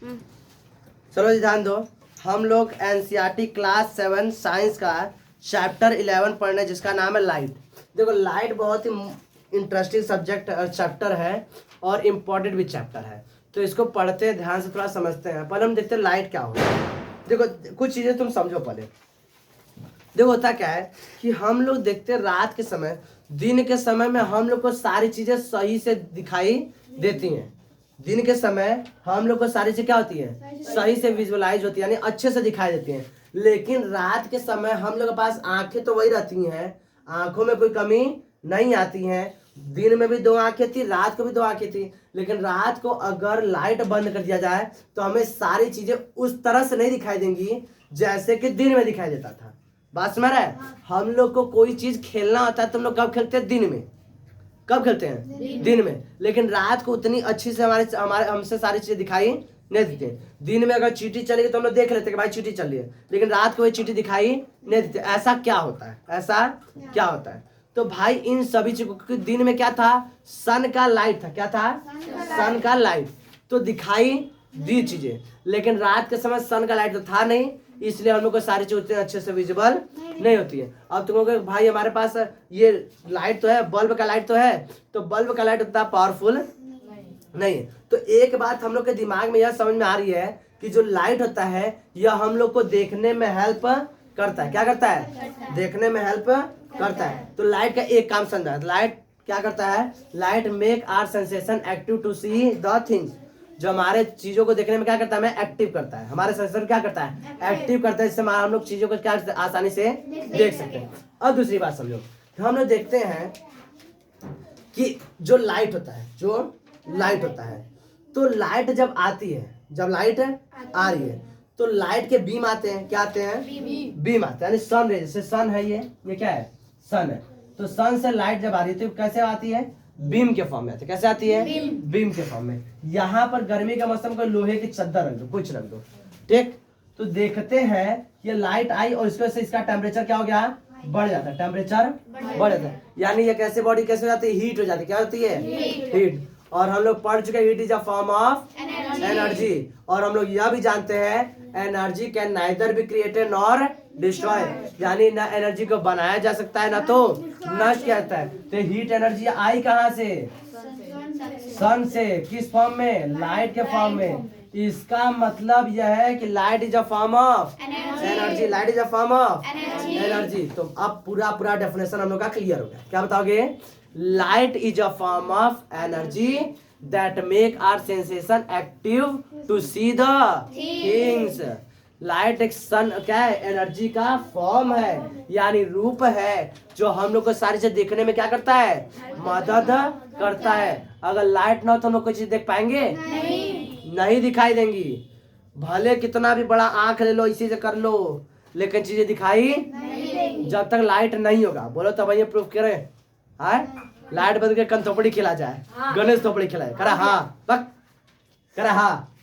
चलो जी ध्यान दो, हम लोग एनसीईआरटी क्लास 7 साइंस का चैप्टर 11 पढ़ने जिसका नाम है लाइट। देखो लाइट बहुत ही इंटरेस्टिंग सब्जेक्ट चैप्टर है और इम्पोर्टेंट भी चैप्टर है, तो इसको पढ़ते हैं, ध्यान से थोड़ा समझते हैं। पहले हम देखते हैं लाइट क्या होता है। देखो कुछ चीज़ें तुम समझो पहले। देखो होता क्या है कि हम लोग देखते हैं रात के समय, दिन के समय में हम लोग को सारी चीज़ें सही से दिखाई देती हैं। दिन के समय हम लोग को सारी चीज़ क्या होती है, सही से विजुअलाइज होती है, यानी अच्छे से दिखाई देती हैं। लेकिन रात के समय हम लोग के पास आंखें तो वही रहती हैं, आंखों में कोई कमी नहीं आती है। दिन में भी 2 आंखें थी, रात को भी 2 आंखें थी, लेकिन रात को अगर लाइट बंद कर दिया जाए तो हमें सारी चीजें उस तरह से नहीं दिखाई देंगी जैसे कि दिन में दिखाई देता था। बात समझ रहा है? हम लोग को कोई चीज खेलना होता है, तुम लोग कब खेलते हैं? दिन में। कब खेलते हैं? दिन में। लेकिन रात को उतनी अच्छी से हमारे हमसे सारी चीजें दिखाई नहीं देती। दिन में अगर चींटी चलेगी तो हम लोग देख लेते कि भाई चींटी चल रही है, लेकिन रात को वही चींटी दिखाई नहीं देती। ऐसा क्या होता है? ऐसा क्या होता है? तो भाई इन सभी चीजों को, दिन में क्या था? सन का लाइट था। क्या था? सन का लाइट, तो दिखाई दी चीजें। लेकिन रात के समय सन का लाइट तो था नहीं, इसलिए हम लोग को सारी चीजें उतने अच्छे से विजिबल नहीं होती है। अब तुम लोग भाई हमारे पास ये लाइट तो है, बल्ब का लाइट तो है, तो बल्ब का लाइट उतना पावरफुल नहीं है। तो एक बात हम लोग के दिमाग में यह समझ में आ रही है कि जो लाइट होता है यह हम लोग को देखने में हेल्प करता है। क्या करता है? देखने में हेल्प करता है। तो लाइट का एक काम समझा, लाइट क्या करता है? Light make our sensation active to see the things. जो हमारे चीजों को देखने में क्या करता है? हमें एक्टिव करता है। हमारे सेंसर क्या करता है? एक्टिव करता है, जिससे हम लोग चीजों को क्या आसानी से देख सकते हैं। अब दूसरी बात समझो, हम लोग देखते हैं कि जो लाइट होता है, जो लाइट होता है, तो लाइट जब आती है, जब लाइट आ रही है तो लाइट के बीम आते हैं। क्या आते हैं? बीम आते हैं, यानी सन रे। जैसे सन है, ये क्या है? सन है। तो सन से लाइट जब आ रही है तो कैसे आती है? बीम के फॉर्म में आती है। कैसे आती है? बीम के फॉर्म में। यहाँ पर गर्मी का मौसम को लोहे की चद्दर रख दो, कुछ रख दो, ठीक। तो देखते हैं ये लाइट आई और इसकी वजह से इसका टेम्परेचर क्या हो गया? बढ़ जाता है, टेम्परेचर बढ़ जाता है। यानी ये कैसे बॉडी कैसे हो जाती है? हीट हो जाती है। क्या होती है? हीट। और हम लोग पढ़ चुके हैं heat is a form of energy. और हम लोग यह भी जानते हैं energy can neither be created nor destroy, यानी ना एनर्जी को बनाया जा सकता है ना तो नष्ट किया जाता है। तो हीट एनर्जी आई कहाँ से? सन से। किस फॉर्म में? लाइट के फॉर्म में। इसका मतलब यह है कि light is a form of energy. Light is a form of energy. तो अब पूरा डेफिनेशन हम लोग का क्लियर हो गया। क्या बताओगे? Light is a form of energy that make our sensation active to see the things. Light एक सन क्या है? एनर्जी का फॉर्म है, यानी रूप है, जो हम लोग को सारी चीज देखने में क्या करता है? मदद करता है। अगर लाइट ना हो तो हम लोग कोई चीज देख पाएंगे? नहीं दिखाई देंगी। भले कितना भी बड़ा आंख ले लो, इसी से कर लो, लेकिन चीजें दिखाई जब तक लाइट नहीं होगा। बोलो तब ये प्रूफ करें। हाँ, लाइट बंद के कंथोपड़ी खिला जाए, गणेश थोपड़ी खिलाए, करा हाँ, बक करा हाँ,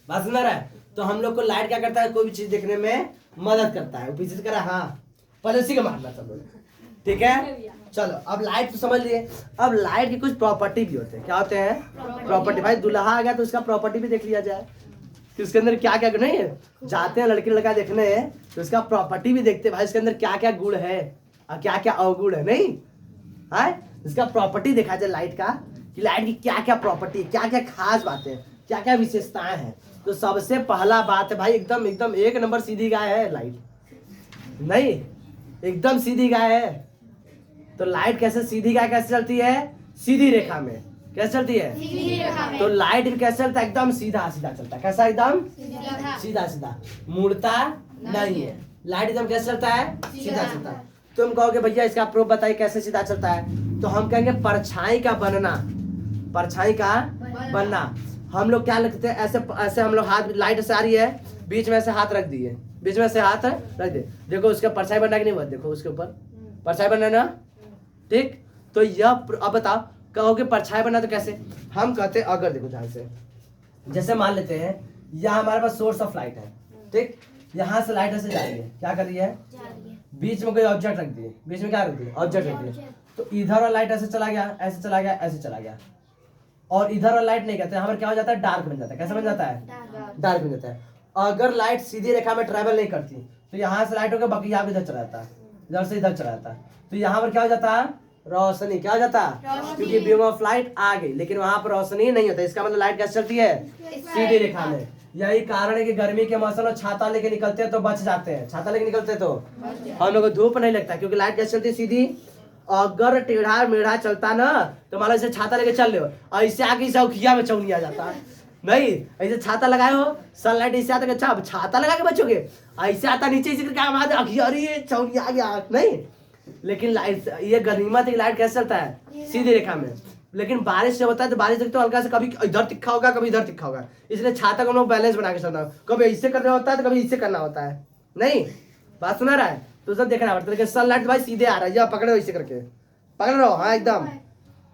बात सुन रहा है? तो हम लोग को लाइट क्या करता है? कोई भी चीज देखने में मदद करता है। पीछे से करा हाँ, पहले उसी का मारना सब लोग, ठीक है। चलो अब लाइट तो समझ लिए। अब लाइट की कुछ प्रॉपर्टी भी होते हैं। क्या होते हैं? प्रॉपर्टी। भाई दूल्हा आ गया तो उसका प्रॉपर्टी भी देख लिया जाए कि उसके अंदर क्या क्या नहीं है। जाते हैं लड़की लड़का देखने तो उसका प्रॉपर्टी भी देखते हैं, भाई उसके अंदर क्या क्या गुण है और क्या क्या अवगुण है। नहीं है, इसका प्रॉपर्टी देखा जाए लाइट का, कि लाइट की क्या क्या प्रॉपर्टी, क्या क्या खास बातें, क्या क्या विशेषताएं हैं। तो सबसे पहला बात है भाई, एकदम एकदम एक नंबर सीधी गाय है लाइट। नहीं, एकदम सीधी गाय है। तो लाइट कैसे सीधी गाय कैसे चलती है? सीधी रेखा में। कैसे चलती है? सीधी रेखा में। तो लाइट भी कैसे चलता है? एकदम सीधा सीधा चलता है। कैसा? एकदम सीधा सीधा, मुड़ता नहीं है। लाइट एकदम कैसे चलता है? सीधा चलता है। तुम कहोगे भैया इसका प्रूफ बताइए कैसे सीधा चलता है? तो हम कहेंगे परछाई का बनना। परछाई का बनना। हम लोग क्या लिखते हैं? ऐसे ऐसे हम लोग हाथ, लाइट से आ रही है, बीच में से हाथ रख दिए, बीच में से हाथ रख दिए, देखो उसका परछाई बनना कि नहीं बना? देखो उसके ऊपर परछाई बनना ना, ठीक। तो यह अब बताओ, कहोगे परछाई बनना तो कैसे? हम कहते हैं, अगर देखो ध्यान से, जैसे मान लेते हैं यहाँ हमारे पास सोर्स ऑफ लाइट है, ठीक। यहाँ से लाइट ऐसे जा रही है, क्या कर रही है? बीच में कोई ऑब्जेक्ट रख दिए, बीच में क्या रख दिए? ऑब्जेक्ट रख दिए। तो इधर वाला लाइट ऐसे चला गया, ऐसे चला गया, ऐसे चला गया, और इधर वाला लाइट नहीं करते, यहाँ पर क्या हो जाता है, डार्क बन जाता है। कैसे बन जाता है, डार्क बन जाता है। अगर लाइट सीधी रेखा में ट्रेवल नहीं करती तो यहाँ से लाइट होकर बाकी यहाँ पे इधर चला जाता है, इधर से इधर चला जाता है, तो यहाँ पर क्या हो जाता है, रोशनी। क्या हो जाता है, क्योंकि बीम ऑफ लाइट आ गई, लेकिन वहां पर रोशनी नहीं होता। इसका मतलब लाइट कैसे चलती है, सीधी रेखा में। यही कारण है कि गर्मी के मौसम में छाता लेके निकलते हैं तो बच जाते हैं, छाता लेके निकलते हैं तो हम लोग को धूप नहीं लगता, क्योंकि लाइट कैसे चलती है, सीधी। अगर टेढ़ा मेढ़ा चलता ना तो मान लो ऐसे छाता लेके चल रहे हो, ऐसे आके चौकिया में चौनी आ जाता नहीं, ऐसे छाता लगाए हो, सनलाइट ऐसे आता, अच्छा अब छाता लगा के बचोगे, ऐसे आता नीचे ऐसे करके आवाज अरे चौनी आ गया नहीं। लेकिन लाइट, ये गनीमत है, लाइट कैसे चलता है, सीधी रेखा में। लेकिन बारिश से होता है तो बारिश देखते हो हल्का से, कभी इधर तिखा होगा कभी इधर तिखा होगा, इसलिए छाता को हम लोग बैलेंस बना के चलना, कभी ऐसे करना होता है तो कभी इससे करना होता है। नहीं, बात सुना रहा है तो सब देखना पड़ता है। लेकिन सनलाइट भाई सीधे आ रहा है, जब पकड़ो इसे करके पकड़ रहे हो, हाँ एकदम,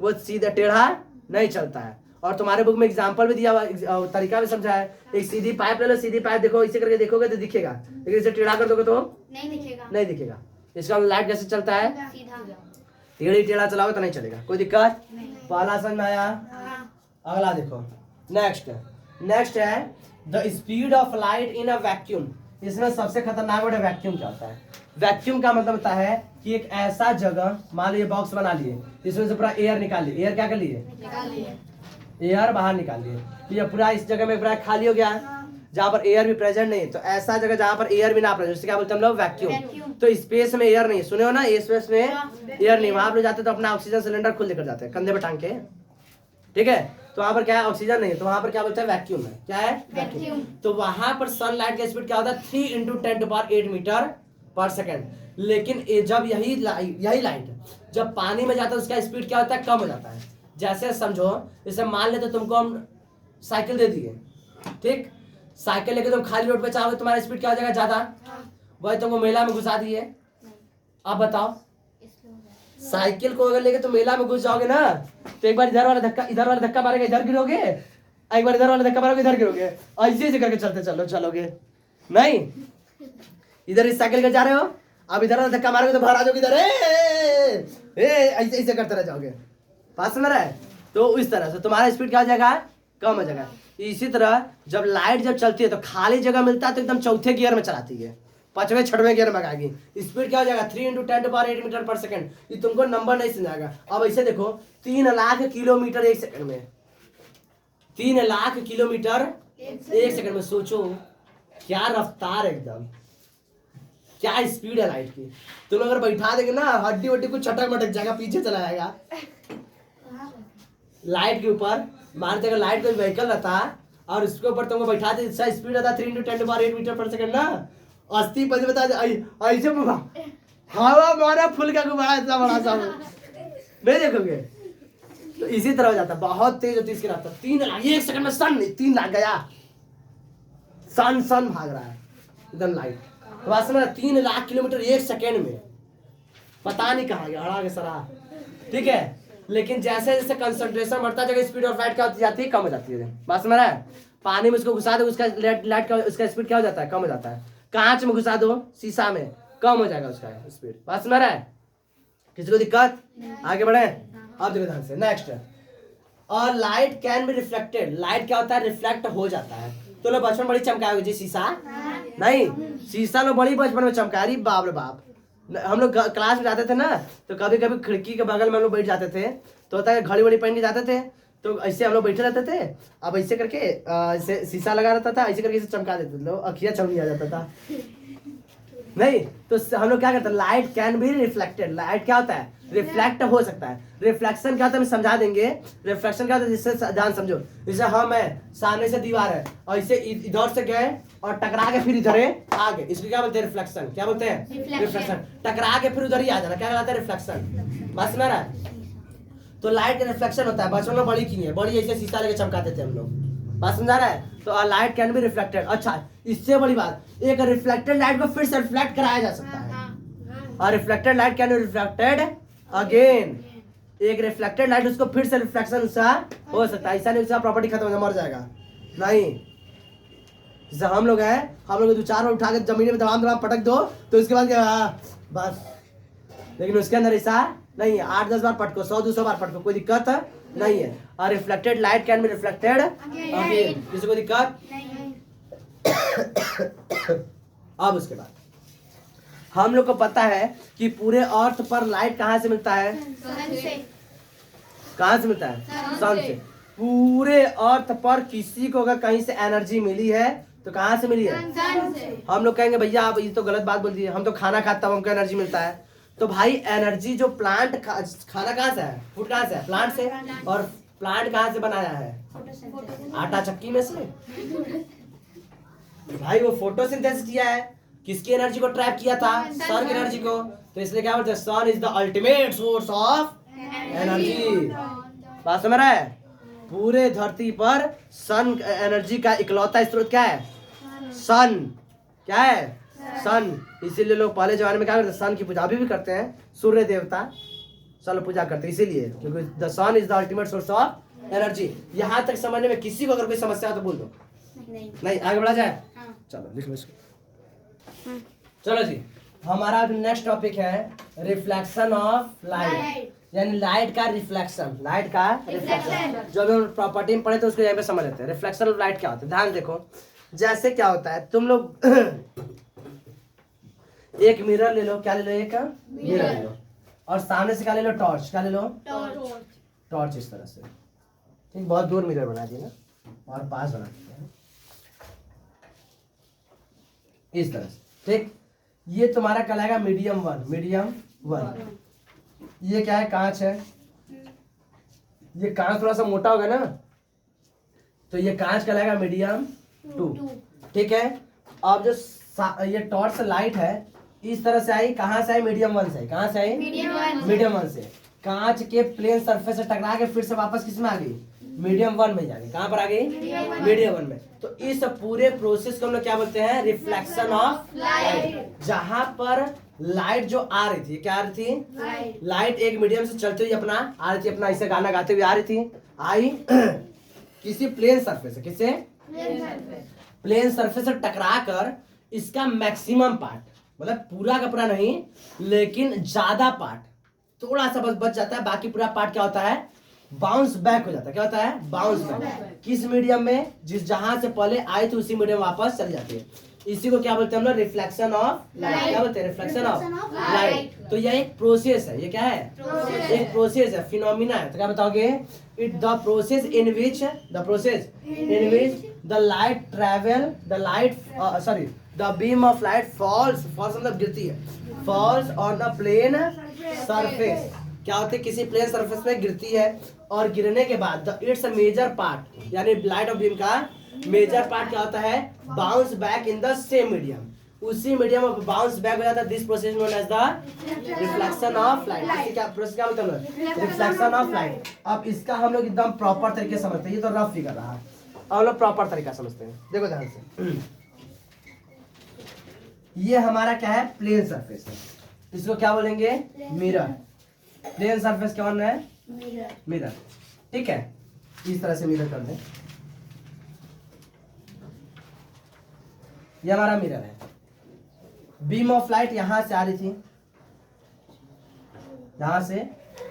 वो सीधा टेढ़ा नहीं चलता है। और तुम्हारे बुक में एग्जांपल भी दिया हुआ, तरीका भी समझा है। एक सीधी पाइप ले लो, सीधी पाइप देखो, इसे करके देखोगे तो दिखेगा, लेकिन इसे टेढ़ा कर दोगे तो नहीं दिखेगा, नहीं दिखेगा। इसका लाइट कैसे चलता है, सीधा। टेढ़ी टेढ़ा चलाओगे तो नहीं चलेगा। कोई दिक्कत, पहला समझ में आया। हाँ। अगला देखो, नेक्स्ट है the speed of light in a vacuum. इसमें सबसे खतरनाक वर्ड है वैक्यूम। क्या होता है वैक्यूम, का मतलब होता है कि एक ऐसा जगह, मान लीजिए बॉक्स बना लिए, इसमें से पूरा एयर निकाल लिए, एयर क्या कर लिए, निकाल लिए, एयर बाहर निकाल लिए, तो ये पूरा इस जगह में पूरा खाली हो गया, जहाँ पर एयर भी प्रेजेंट नहीं। तो ऐसा जगह जहाँ पर एयर भी ना प्रेजेंट, क्या बोलते हैं हम लोग, वैक्यूम। तो स्पेस में एयर नहीं, सुने हो ना, स्पेस में एयर नहीं। वहां पर जाते तो अपना ऑक्सीजन सिलेंडर खुद लेकर जाते हैं कंधे पर टांग के, ठीक है। तो वहां पर क्या है, ऑक्सीजन नहीं है, तो वहां पर क्या बोलते हैं, वैक्यूम है। क्या है, वैक्यूम। तो वहां पर सनलाइट का स्पीड क्या होता है, 3 × 10⁸ मीटर पर सेकेंड। लेकिन जब यही लाइट जब पानी में जाता है उसका स्पीड क्या होता है, कम हो जाता है। जैसे समझो, जैसे मान लेते तुमको हम साइकिल दे दिए, ठीक, साइकिल लेके तुम खाली रोड पे चाहोगे, तुम्हारा स्पीड क्या हो जाएगा, ज्यादा। वही तुमको मेला में घुसा दिए, अब बताओ, साइकिल को अगर लेके तुम मेला में घुस जाओगे ना, तो एक बार इधर वाला धक्का मारेगा, इधर गिरोगे, एक बार इधर वाला धक्का मारोगे, इधर गिरोगे, ऐसे ऐसे करके चलोगे नहीं। इधर इस साइकिल कर जा रहे हो, अब इधर वाला धक्का मारोगे तो बाहर आ जाओगे, इधर ऐसे ऐसे करते रह जाओगे। बात सुन रहा है, तो इस तरह से तुम्हारा स्पीड क्या हो जाएगा, कम हो जाएगा। इसी तरह जब लाइट जब चलती है तो खाली जगह मिलता है तो एकदम चौथे गियर में चलाती है, 5वें 6वें गियर में आएगी, स्पीड क्या हो जाएगा, 3 × 10⁸ मीटर पर सेकंड। ये तुमको नंबर नहीं समझाएगा। अब ऐसे देखो, 3 लाख किलोमीटर एक सेकंड में, 3 लाख किलोमीटर एक सेकंड में, सोचो क्या रफ्तार, एकदम क्या स्पीड है लाइट की। तुम अगर बैठा देंगे ना, हड्डी वड्डी कुछ छटक मटक जाएगा, पीछे चला जाएगा लाइट के ऊपर। मान लीजिए लाइट का व्हीकल रहता और उसके ऊपर तुमको बैठा दे, इसका स्पीड रहता 3 × 10⁸ मीटर पर सेकंड ना, 80 पद बता ऐसे हवा मारा फुल का गुब्बारा इतना बड़ा सा, नहीं देखोगे। तो इसी तरह हो जाता, बहुत तेज होती इसकी रफ्तार, 3 लाख एक सेकंड में, सन 3 लाख गया, सन भाग रहा है एकदम लाइट। तो वास्तव में 3 लाख किलोमीटर एक सेकंड में, पता नहीं कहाँ गया, हड़ा के सरा, ठीक है। लेकिन जैसे जैसे कंसंट्रेशन बढ़ता जाएगा, स्पीड ऑफ लाइट क्या होती जाती है, कम हो जाती है। बात समझ रहा है, पानी में उसको घुसा दो, उसका लाइट का उसका स्पीड क्या हो जाता है, कम हो जाता है। कांच में घुसा दो, शीशा में, कम हो जाएगा उसका स्पीड। बात समझ रहा है, किसी को दिक्कत, आगे बढ़े। अब देखो ध्यान से, नेक्स्ट, और light can be reflected. Light क्या होता है, रिफ्लेक्ट हो जाता है। तो लोग बचपन बड़ी चमकाए जी शीशा, नहीं, शीशा लोग बड़ी बचपन में चमकाए, अरे बाप रे बाप। हम लोग क्लास में जाते थे ना, तो कभी कभी खिड़की के बगल में हम लोग बैठ जाते थे, तो होता है घड़ी वड़ी पहन के जाते थे, तो ऐसे हम लोग बैठे रहते थे। अब ऐसे करके ऐसे शीशा लगा रहता था, ऐसे करके इसे चमका देते थे, अखिया चमनी आ जाता था नहीं। तो हम लोग क्या करते हैं, light can be reflected. Light क्या होता है, रिफ्लेक्ट हो सकता है। रिफ्लेक्शन क्या होता है, हम समझा देंगे। रिफ्लेक्शन क्या होता है, जिससे ध्यान समझो, जैसे हम है, सामने से दीवार है और इसे इधर से गए और टकरा के फिर इधर आ गए, इसको क्या बोलते हैं, रिफ्लेक्शन। क्या बोलते हैं, रिफ्लेक्शन। टकरा के फिर उधर ही आ जाना, क्या कहलाता है, रिफ्लेक्शन। बात सुना रहा है, तो लाइट का रिफ्लेक्शन होता है। बचपन में बड़ी की है, बड़ी ऐसे शीशा लेके चमकाते थे हम लोग। बात समझा रहा है, तो लाइट कैन बी रिफ्लेक्टेड। अच्छा, इससे बड़ी बात, एक रिफ्लेक्टेड लाइट को फिर से रिफ्लेक्ट कराया जा सकता है, और reflected light can be reflected again. एक रिफ्लेक्टेड लाइट, उसको फिर से रिफ्लेक्शन उसका हो सकता है। ऐसा नहीं उसका प्रॉपर्टी खत्म हो जाए, मर जाएगा नहीं। जैसे हम लोग हैं, हम लोग 2-4 बार उठा के जमीन में दबाम पटक दो, तो उसके बाद क्या, बस। लेकिन उसके अंदर ऐसा नहीं है, 8-10 बार पटको, 100-200 बार पटको, कोई दिक्कत नहीं है। और reflected light can be reflected again, किसी को दिक्कत? अब उसके बाद हम लोग को पता है कि पूरे अर्थ पर लाइट कहाँ से मिलता है? कहाँ से मिलता है? सन से। पूरे अर्थ पर किसी को अगर कहीं से एनर्जी मिली है तो कहाँ से मिली है? हम लोग कहेंगे भैया आप ये तो गलत बात बोल दी, हम तो खाना खाते हैं हमको एनर्जी मिलता है। तो भाई एनर्जी जो प्लांट खाना कहाँ से है? फूड कहाँ से है? प्लांट से। और प्लांट कहाँ से बनाया है? आटा चक्की में से। भाई वो फोटोसिंथेसिस किया है, किसकी एनर्जी को ट्रैप किया था? सन की एनर्जी को। तो इसलिए क्या बोलते हैं? Sun is the ultimate source of energy. बात समझ रहा है? पूरे धरती पर सन एनर्जी का इकलौता स्रोत क्या है? सन। क्या है? सन। इसीलिए लोग पहले जमाने में क्या करते? सन की पूजा अभी भी करते हैं, सूर्य देवता सन पूजा करते हैं इसीलिए, क्योंकि the sun is the ultimate source of energy. यहाँ तक समझने में किसी को अगर कोई समस्या हो तो बोल दो। नहीं आगे बढ़ा जाए? चलो लिख लो इसको। चलो जी, हमारा अभी नेक्स्ट टॉपिक है रिफ्लेक्शन ऑफ लाइट, यानी लाइट का रिफ्लेक्शन। लाइट का रिफ्लेक्शन जो अभी हम प्रॉपर्टी में पढ़े थे उसको यहाँ पे समझ लेते हैं। रिफ्लेक्शन ऑफ लाइट क्या होता है? ध्यान देखो, जैसे क्या होता है, तुम लोग एक मिरर ले लो। क्या ले लो? एक मिरर ले लो, और सामने से क्या ले लो? टॉर्च। क्या ले लो? टॉर्च। इस तरह से, ठीक, बहुत दूर मिरर बना दिए ना, और पास बना दिए इस तरह से, ठीक। ये तुम्हारा कहलाएगा मीडियम वन। Medium one. ये क्या है? कांच है। ये कांच थोड़ा सा मोटा होगा ना, तो ये कांच कहलाएगा मीडियम 2, ठीक है। अब जो ये टॉर्च लाइट है इस तरह से आई, कहाँ से आई? मीडियम 1 से। कहाँ से आई? मीडियम 1 से। कांच के प्लेन सरफेस से टकरा के फिर से वापस किस में आ गई? मीडियम 1 में जाके। कहाँ पर आ गई? मीडियम 1 में। तो इस पूरे प्रोसेस को हम लोग क्या बोलते हैं? Reflection of light. जहां पर लाइट जो आ रही थी, क्या आ रही थी? लाइट एक मीडियम से चलते हुए अपना आ रही थी, अपना ऐसे गाना गाते हुए आ रही थी, आई किसी प्लेन सरफेस से। किससे? प्लेन सरफेस से टकरा कर इसका मैक्सिमम पार्ट, मतलब पूरा का पूरा नहीं लेकिन ज्यादा पार्ट थोड़ा सा बस बच जाता है, बाकी पूरा पार्ट क्या होता है? बाउंस बैक हो जाता है। क्या होता है? Bounce back. किस मीडियम में? जिस जहां से पहले आई थी उसी मीडियम वापस चली जाती है। इसी को क्या बोलते हैं हम लोग? Reflection of light. क्या बोलते हैं? Reflection of light. तो यह एक प्रोसेस है। ये क्या है? एक प्रोसेस है, फिनोमिना है। तो क्या बताओगे? It the process in which the light travel, the light sorry the beam of light falls मतलब गिरती है, falls on the plane surface. क्या होती है? किसी प्लेन सरफेस पे गिरती है, और गिरने के बाद इट्स मेजर पार्ट, यानी लाइट ऑफ बीम का मेजर पार्ट क्या होता है? Bounce back in the same medium. उसी मीडियम में बाउंस बैक हो जाता है। This process known as the reflection of light. क्या प्रोसेस क्या बोलते हैं? Reflection of light. अब इसका हम लोग एकदम प्रॉपर तरीके से समझते हैं। ये तो रफ फिगर रहा, अब हम लोग प्रॉपर तरीका समझते हैं। देखो ध्यान से, ये हमारा क्या है? प्लेन सरफेस है। इसको क्या बोलेंगे? मिरर। प्लेन सरफेस क्या है? मिरर, ठीक है। इस तरह से मिरर कर दें। ये हमारा मिरर है। बीम ऑफ लाइट यहां से आ रही थी, यहां से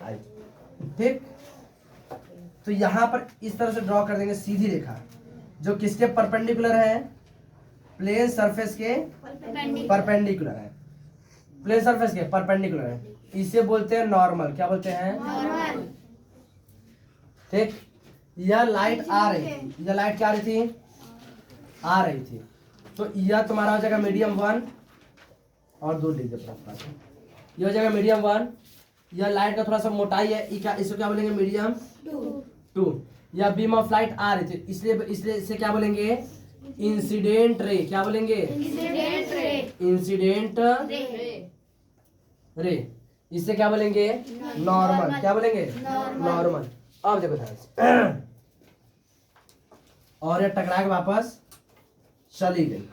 आई, ठीक। तो यहां पर इस तरह से ड्रॉ कर देंगे सीधी रेखा, जो किसके परपेंडिकुलर है? प्लेन सरफेस के परपेंडिकुलर है। प्लेन सरफेस के परपेंडिकुलर है, इसे बोलते हैं नॉर्मल। क्या बोलते हैं? नॉर्मल, ठीक। यह लाइट आ रही थी, यह लाइट क्या आ रही थी? आ रही थी। तो यह तुम्हारा हो जाएगा मीडियम 1, और दूर लिख दो, यह हो जाएगा मीडियम 1। यह लाइट का थोड़ा सा मोटाई है, इसको क्या बोलेंगे? मीडियम 2। यह बीम ऑफ लाइट आ रही थी, इसलिए इसे क्या बोलेंगे? Incident ray. क्या बोलेंगे? Incident ray. इससे क्या बोलेंगे? नॉर्मल। क्या बोलेंगे? नॉर्मल। अब देखो ध्यान से, और ये टकरा के वापस चली गई।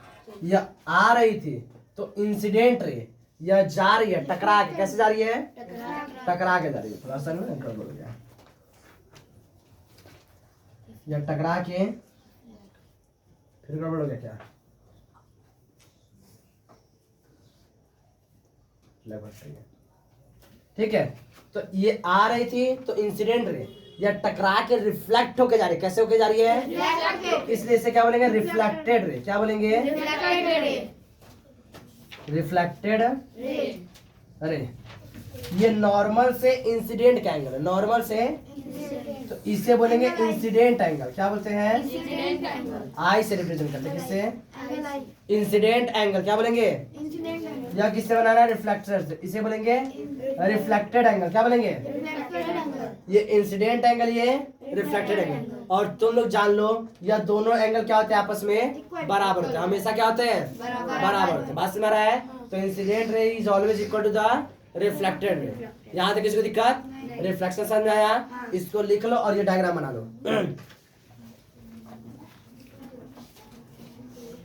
यह आ रही थी तो इंसिडेंट रे, यह जा रही है टकरा के। कैसे जा रही है? टकरा के जा रही है। थोड़ा सा ना गड़बड़ हो गया। यह टकरा के फिर गड़बड़ हो गया क्या? लगभग सही है, ठीक है। तो ये आ रही थी तो इंसिडेंट रे, या टकरा के रिफ्लेक्ट होके जा रही है। कैसे होके जा रही है? इसलिए इसे क्या बोलेंगे? Reflected ray. क्या बोलेंगे? रिफ्लेक्टेड अरे ये नॉर्मल से इंसिडेंट का एंगल है, नॉर्मल से, तो इसे बोलेंगे इंसिडेंट एंगल। क्या बोलते हैं? आई से रिप्रेजेंट करते हैं। किससे? Incident angle. क्या बोलेंगे? या किससे बनाना है? रिफ्लेक्टर से। इसे बोलेंगे रिफ्लेक्टेड एंगल। क्या बोलेंगे? ये इंसिडेंट एंगल, ये रिफ्लेक्टेड एंगल। और तुम लोग जान लो, यह दोनों एंगल क्या होते हैं? आपस में बराबर होते हैं। हमेशा क्या होते हैं? बराबर होते हैं। बात समझ रहा है? तो incident ray is always equal to the reflected ray. यहाँ तक किसी को दिक्कत? रिफ्लेक्शन समझ में आया? इसको लिख लो और ये डायग्राम बना लो।